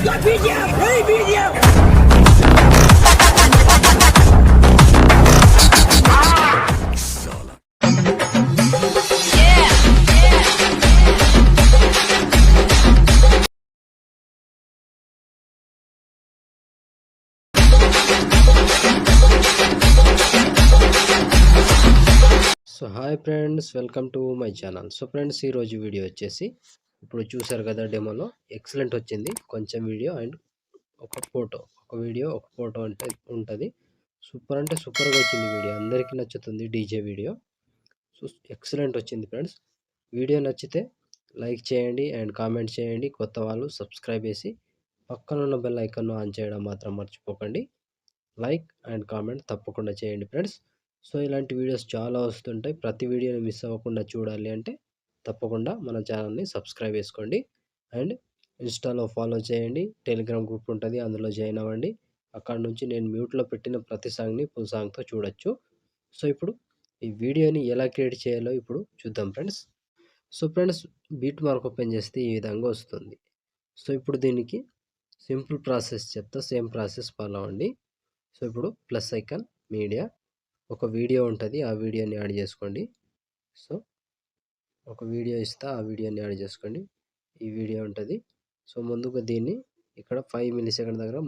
BGM! Hey BGM! So hi friends, welcome to my channel. So friends, ఈరోజు video వచ్చేసి ఇప్పుడు చూసారు కదా, డెమోలో ఎక్సలెంట్ వచ్చింది. కొంచెం వీడియో అండ్ ఒక ఫోటో అంటే ఉంటుంది. సూపర్ అంటే సూపర్గా వచ్చింది వీడియో, అందరికీ నచ్చుతుంది. డీజే వీడియో సో ఎక్సలెంట్ వచ్చింది ఫ్రెండ్స్. వీడియో నచ్చితే లైక్ చేయండి అండ్ కామెంట్ చేయండి. కొత్త వాళ్ళు సబ్స్క్రైబ్ చేసి పక్కన ఉన్న బెల్ ఐకాన్ను ఆన్ చేయడం మాత్రం మర్చిపోకండి. లైక్ అండ్ కామెంట్ తప్పకుండా చేయండి ఫ్రెండ్స్. సో ఇలాంటి వీడియోస్ చాలా వస్తుంటాయి. ప్రతి వీడియోని మిస్ అవ్వకుండా చూడాలి అంటే తప్పకుండా మన ఛానల్ని సబ్స్క్రైబ్ చేసుకోండి అండ్ ఇన్స్టాలో ఫాలో చేయండి. టెలిగ్రామ్ గ్రూప్ ఉంటుంది, అందులో జాయిన్ అవ్వండి. అక్కడ నుంచి నేను మ్యూట్లో పెట్టిన ప్రతి సాంగ్ని ఫుల్ సాంగ్తో చూడొచ్చు. సో ఇప్పుడు ఈ వీడియోని ఎలా క్రియేట్ చేయాలో ఇప్పుడు చూద్దాం friends. So friends, beat mark open చేస్తే ఈ విధంగా వస్తుంది. సో ఇప్పుడు దీనికి సింపుల్ ప్రాసెస్ చెప్తా, సేమ్ ప్రాసెస్ ఫాలో అవ్వండి. సో ఇప్పుడు ప్లస్ ఐకాన్, మీడియా, ఒక వీడియో ఉంటుంది, ఆ వీడియోని యాడ్ చేసుకోండి. సో ఒక వీడియో ఇస్తా, ఆ వీడియోని యాడ్ చేసుకోండి. ఈ వీడియో ఉంటుంది. సో ముందుగా దీన్ని ఇక్కడ 5 మిల్లీ సెకండ్ దగ్గర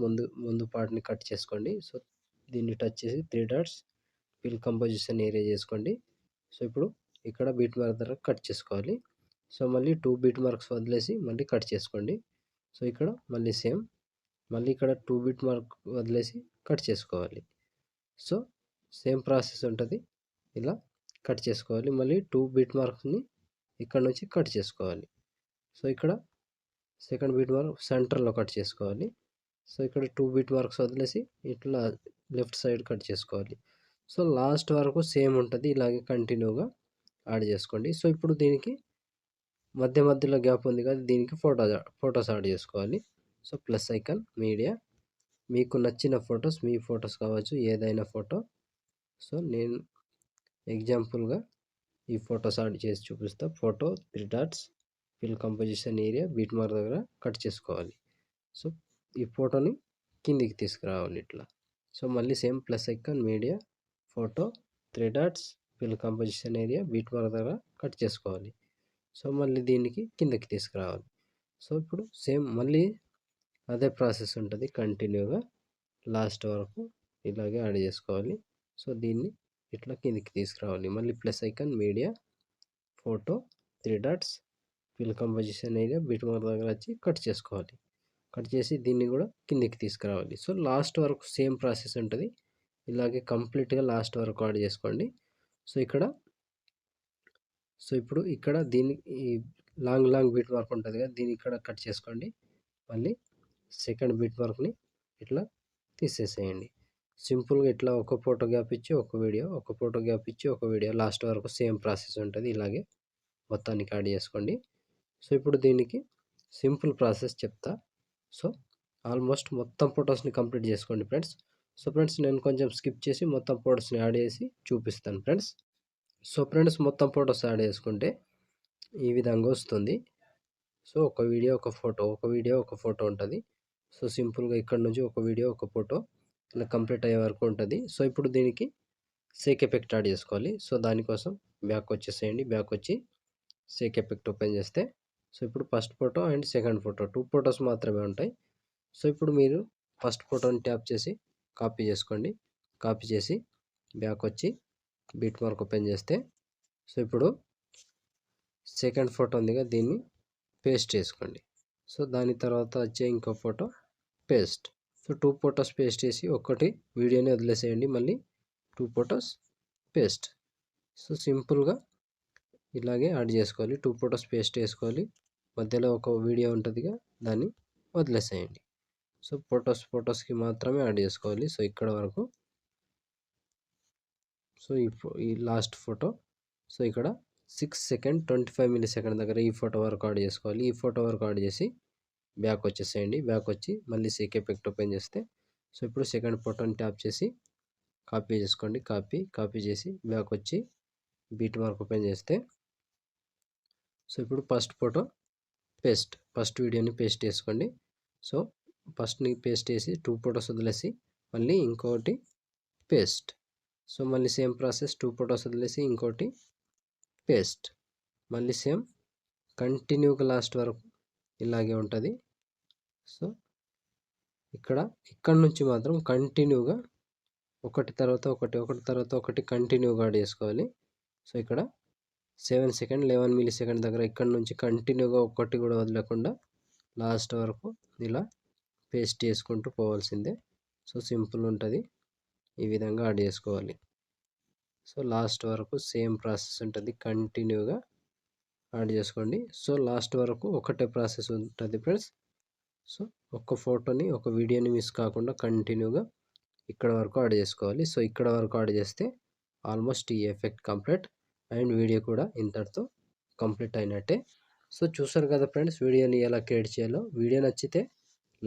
ముందు పార్ట్ని కట్ చేసుకోండి. సో దీన్ని టచ్ చేసి 3 డాట్స్ ఫిల్ కంపోజిషన్ ఏరియా చేసుకోండి. సో ఇప్పుడు ఇక్కడ బీట్ మార్క్ దగ్గర కట్ చేసుకోవాలి. సో మళ్ళీ 2 బీట్ మార్క్స్ వదిలేసి మళ్ళీ కట్ చేసుకోండి. సో ఇక్కడ మళ్ళీ సేమ్, మళ్ళీ ఇక్కడ 2 బీట్ మార్క్ వదిలేసి కట్ చేసుకోవాలి. సో సేమ్ ప్రాసెస్ ఉంటుంది, ఇలా కట్ చేసుకోవాలి. మళ్ళీ 2 బీట్ మార్క్స్ని ఇక్కడ నుంచి కట్ చేసుకోవాలి. సో ఇక్కడ సెకండ్ బీట్ మార్క్ సెంటర్లో కట్ చేసుకోవాలి. సో ఇక్కడ 2 బీట్ మార్క్స్ వదిలేసి ఇట్లా లెఫ్ట్ సైడ్ కట్ చేసుకోవాలి. సో లాస్ట్ వరకు సేమ్ ఉంటుంది, ఇలాగే కంటిన్యూగా యాడ్ చేసుకోండి. సో ఇప్పుడు దీనికి మధ్యలో గ్యాప్ ఉంది కదా, దీనికి ఫొటోస్ యాడ్ చేసుకోవాలి. సో ప్లస్ ఐకాన్, మీడియా, మీకు నచ్చిన ఫొటోస్, మీ ఫొటోస్ కావచ్చు, ఏదైనా ఫోటో. సో నేను ఎగ్జాంపుల్గా ఈ ఫొటోస్ యాడ్ చేసి చూపిస్తా. Photo 3 dots fill composition area beat mark దగ్గర కట్ చేసుకోవాలి. సో ఈ ఫోటోని కిందికి తీసుకురావాలి ఇట్లా. సో మళ్ళీ same plus icon, media, photo 3 dots fill composition area beat mark దగ్గర కట్ చేసుకోవాలి. సో మళ్ళీ దీనికి కిందకి తీసుకురావాలి. సో ఇప్పుడు సేమ్ మళ్ళీ అదే ప్రాసెస్ ఉంటుంది, కంటిన్యూగా లాస్ట్ వరకు ఇలాగే యాడ్ చేసుకోవాలి. సో దీన్ని ఇట్లా కిందికి తీసుకురావాలి. మళ్ళీ plus icon, media, photo 3 dots fill composition area beat mark దగ్గర వచ్చి కట్ చేసుకోవాలి. కట్ చేసి దీన్ని కూడా కిందికి తీసుకురావాలి. సో లాస్ట్ వరకు సేమ్ ప్రాసెస్ ఉంటుంది, ఇలాగే కంప్లీట్గా లాస్ట్ వరకు యాడ్ చేసుకోండి. సో ఇప్పుడు ఇక్కడ దీన్ని ఈ లాంగ్ బీట్ మార్క్ ఉంటుంది కదా, దీన్ని ఇక్కడ కట్ చేసుకోండి. మళ్ళీ సెకండ్ బీట్ మార్క్ని ఇట్లా తీసేసేయండి. సింపుల్గా ఇట్లా ఒక ఫోటో గ్యాప్ ఇచ్చి ఒక వీడియో, ఒక ఫోటో గ్యాప్ ఇచ్చి ఒక వీడియో, లాస్ట్ వరకు సేమ్ ప్రాసెస్ ఉంటుంది, ఇలాగే మొత్తానికి యాడ్ చేసుకోండి. సో ఇప్పుడు దీనికి సింపుల్ ప్రాసెస్ చెప్తా. సో ఆల్మోస్ట్ మొత్తం ఫొటోస్ని కంప్లీట్ చేసుకోండి ఫ్రెండ్స్. సో ఫ్రెండ్స్, నేను కొంచెం స్కిప్ చేసి మొత్తం ఫొటోస్ని యాడ్ చేసి చూపిస్తాను ఫ్రెండ్స్. సో ఫ్రెండ్స్, మొత్తం ఫొటోస్ యాడ్ చేసుకుంటే ఈ విధంగా వస్తుంది. సో ఒక వీడియో ఒక ఫోటో, ఒక వీడియో ఒక ఫోటో ఉంటుంది. సో సింపుల్గా ఇక్కడ నుంచి ఒక వీడియో ఒక ఫోటో ఇలా కంప్లీట్ అయ్యే వరకు ఉంటుంది. సో ఇప్పుడు దీనికి షేక్ ఎఫెక్ట్ యాడ్ చేసుకోవాలి. సో దానికోసం బ్యాక్ వచ్చేసేయండి. బ్యాక్ వచ్చి షేక్ ఎఫెక్ట్ ఓపెన్ చేస్తే సో ఇప్పుడు first photo and second photo 2 photos మాత్రమే ఉంటాయి. సో ఇప్పుడు మీరు ఫస్ట్ ఫోటోని ట్యాప్ చేసి కాపీ చేసుకోండి. కాపీ చేసి బ్యాక్ వచ్చి బీట్ మార్క్ ఓపెన్ చేస్తే సో ఇప్పుడు సెకండ్ ఫోటో ఉంది కదా, దీన్ని పేస్ట్ చేసుకోండి. సో దాని తర్వాత వచ్చే ఇంకో photo paste. So 2 photos paste చేసి ఒకటి వీడియోని వదిలేసేయండి. మళ్ళీ 2 ఫొటోస్ పేస్ట్. సో సింపుల్గా ఇలాగే యాడ్ చేసుకోవాలి. 2 ఫొటోస్ పేస్ట్ చేసుకోవాలి. మధ్యలో ఒక వీడియో ఉంటుందిగా, దాన్ని వదిలేసేయండి. సో ఫొటోస్కి మాత్రమే యాడ్ చేసుకోవాలి. సో ఇక్కడ వరకు. సో ఈ లాస్ట్ ఫోటో, సో ఇక్కడ 6 సెకండ్ 25 మిల్లీ సెకండ్ దగ్గర ఈ ఫోటో వరకు యాడ్ చేసుకోవాలి. ఈ ఫోటో వరకు యాడ్ చేసి బ్యాక్ వచ్చేసేయండి. బ్యాక్ వచ్చి మళ్ళీ షేక్ ఎఫెక్ట్ ఓపెన్ చేస్తే సో ఇప్పుడు సెకండ్ ఫోటోని ట్యాప్ చేసి కాపీ చేసుకోండి. కాపీ చేసి బ్యాక్ వచ్చి బీట్ మార్క్ ఓపెన్ చేస్తే సో ఇప్పుడు ఫస్ట్ ఫోటో పేస్ట్, ఫస్ట్ వీడియోని పేస్ట్ చేసుకోండి. సో ఫస్ట్ని పేస్ట్ వేసి 2 ఫొటోస్ వదిలేసి మళ్ళీ ఇంకోటి పేస్ట్. సో మళ్ళీ సేమ్ ప్రాసెస్ 2 ఫొటోస్ వదిలేసి ఇంకోటి పేస్ట్, మళ్ళీ సేమ్ కంటిన్యూగా లాస్ట్ వరకు ఇలాగే ఉంటుంది. సో ఇక్కడ నుంచి మాత్రం కంటిన్యూగా ఒకటి తర్వాత ఒకటి కంటిన్యూగా యాడ్ చేసుకోవాలి. సో ఇక్కడ 7 సెకండ్ 11 మిల్లీ సెకండ్ దగ్గర ఇక్కడ నుంచి కంటిన్యూగా ఒక్కటి కూడా వదలకుండా లాస్ట్ వరకు ఇలా పేస్ట్ చేసుకుంటూ పోవాల్సిందే. సో సింపుల్ ఉంటుంది, ఈ విధంగా యాడ్ చేసుకోవాలి. సో లాస్ట్ వరకు సేమ్ ప్రాసెస్ ఉంటుంది, కంటిన్యూగా యాడ్ చేసుకోండి. సో లాస్ట్ వరకు ఒకటే ప్రాసెస్ ఉంటుంది ఫ్రెండ్స్. సో ఒక్క ఫోటోని ఒక వీడియోని మిస్ కాకుండా కంటిన్యూగా ఇక్కడ వరకు యాడ్ చేసుకోవాలి. సో ఇక్కడ వరకు యాడ్ చేస్తే ఆల్మోస్ట్ ఈ ఎఫెక్ట్ కంప్లీట్ అండ్ వీడియో కూడా ఇంతటితో కంప్లీట్ అయినట్టే. సో చూసారు కదా ఫ్రెండ్స్ వీడియోని ఎలా క్రియేట్ చేయాలో. వీడియో నచ్చితే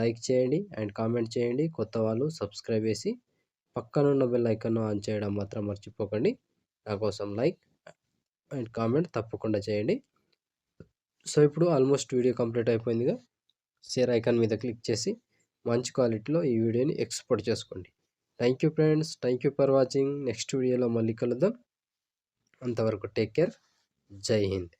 లైక్ చేయండి అండ్ కామెంట్ చేయండి. కొత్త వాళ్ళు సబ్స్క్రైబ్ చేసి పక్కనున్న బెల్ ఐకాన్ ఆన్ చేయడం మాత్రం మర్చిపోకండి. నా కోసం లైక్ అండ్ కామెంట్ తప్పకుండా చేయండి. సో ఇప్పుడు ఆల్మోస్ట్ వీడియో కంప్లీట్ అయిపోయిందిగా, షేర్ ఐకాన్ మీద క్లిక్ చేసి మంచి క్వాలిటీలో ఈ వీడియోని ఎక్స్పోర్ట్ చేసుకోండి. Thank you friends, thank you for watching. Next వీడియోలో మళ్ళీ కలుద్దాం. అంతవరకు టేక్ కేర్. జై హింద్.